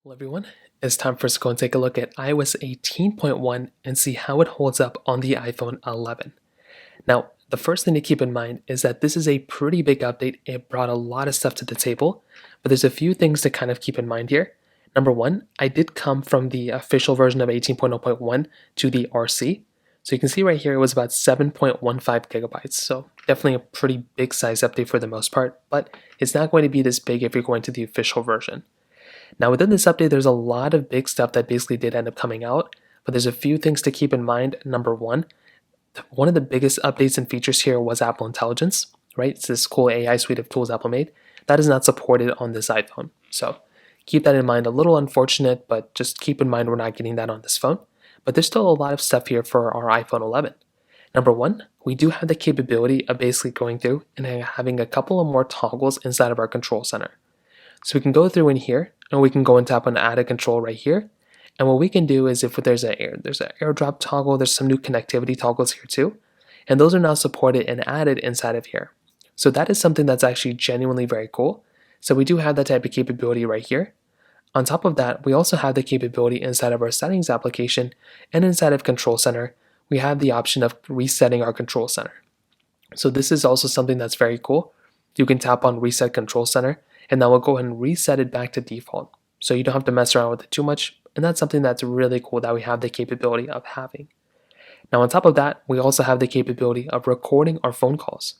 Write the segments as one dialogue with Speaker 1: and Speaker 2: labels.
Speaker 1: Hello everyone, it's time for us to go and take a look at iOS 18.1 and see how it holds up on the iPhone 11. Now, the first thing to keep in mind is that this is a pretty big update. It brought a lot of stuff to the table, but there's a few things to kind of keep in mind here. Number one, I did come from the official version of 18.0.1 to the RC. So you can see right here it was about 7.15 gigabytes. So definitely a pretty big size update for the most part, but it's not going to be this big if you're going to the official version. Now within this update, there's a lot of big stuff that basically did end up coming out, but there's a few things to keep in mind. Number one of the biggest updates and features here was Apple Intelligence, right? It's this cool AI suite of tools Apple made. That is not supported on this iPhone. So keep that in mind. A little unfortunate, but just keep in mind we're not getting that on this phone. But there's still a lot of stuff here for our iPhone 11. Number one, we do have the capability of basically going through and having a couple of more toggles inside of our control center. So we can go through in here and we can go and tap on add a control right here. And what we can do is if there's an airdrop toggle, there's some new connectivity toggles here too. And those are now supported and added inside of here. So that is something that's actually genuinely very cool. So we do have that type of capability right here. On top of that, we also have the capability inside of our settings application and inside of control center, we have the option of resetting our control center. So this is also something that's very cool. You can tap on reset control center and that will go ahead and reset it back to default. So you don't have to mess around with it too much. And that's something that's really cool that we have the capability of having. Now on top of that, we also have the capability of recording our phone calls.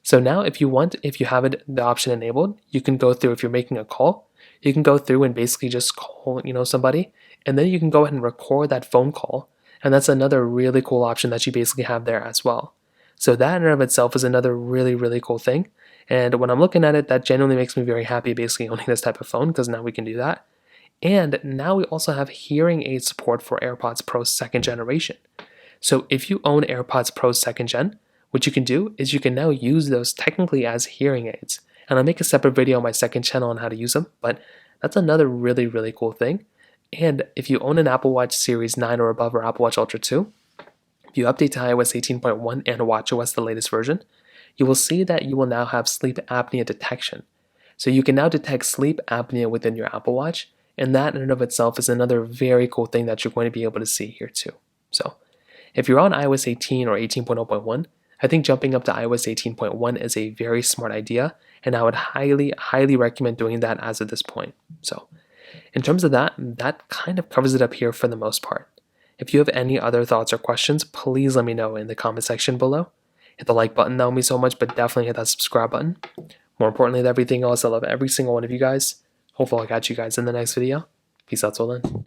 Speaker 1: So now if you have the option enabled, you can go through, if you're making a call, you can go through and basically just call, somebody, and then you can go ahead and record that phone call. And that's another really cool option that you basically have there as well. So that in and of itself is another really, really cool thing. And when I'm looking at it, that genuinely makes me very happy basically owning this type of phone because now we can do that. And now we also have hearing aid support for AirPods Pro 2nd generation. So if you own AirPods Pro 2nd gen, what you can do is you can now use those technically as hearing aids. And I'll make a separate video on my second channel on how to use them, but that's another really, really cool thing. And if you own an Apple Watch Series 9 or above or Apple Watch Ultra 2, if you update to iOS 18.1 and watchOS, the latest version, you will see that you will now have sleep apnea detection. So you can now detect sleep apnea within your Apple Watch, and that in and of itself is another very cool thing that you're going to be able to see here too. So if you're on iOS 18 or 18.0.1, I think jumping up to iOS 18.1 is a very smart idea, and I would highly, highly recommend doing that as of this point. So in terms of that kind of covers it up here for the most part. If you have any other thoughts or questions, please let me know in the comment section below. Hit the like button, that would mean so much, but definitely hit that subscribe button. More importantly than everything else, I love every single one of you guys. Hopefully I'll catch you guys in the next video. Peace out till then.